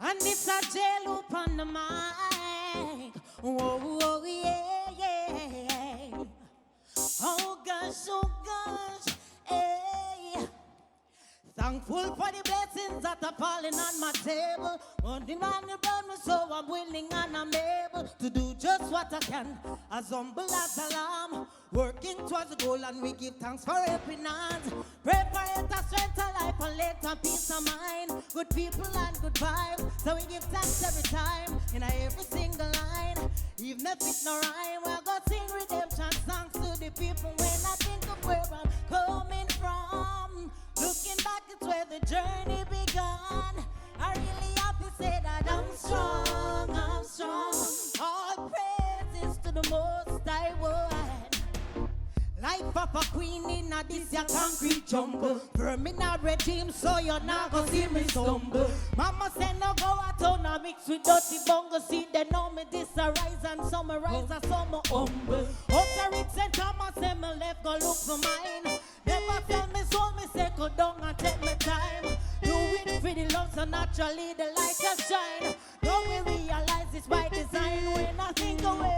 And it's a jail loop on the mic. Whoa, whoa, yeah, yeah. Oh gosh, hey. Thankful for the blessings that are falling on my table. Running on the burn me, so I'm willing and I'm able to do just what I can. As humble as a lamb, working towards the goal, and we give thanks for helping hands. Pray for it, a strength of life, and later peace of mind. Good people and good vibes, so we give thanks every time, in every single line. Even if it's no rhyme, we're gonna sing redemption songs to the people when I think of where I'm coming from. Looking back, it's where the journey began. I really have to say that I'm strong, I'm strong. All praises to the Most High One. Life of a queen in a this ya concrete jungle. Firm in a regime, so you're not gonna see me stumble. Mama said no go out on a mix with dirty bungle. See they know me this a rise and some a rise and some a humble. Outer it said Thomas and me left go look for mine. Never felt me soul, me say go down and take my time. Do it for the love, so naturally the light just shine. Now we realize it's by design when I think away.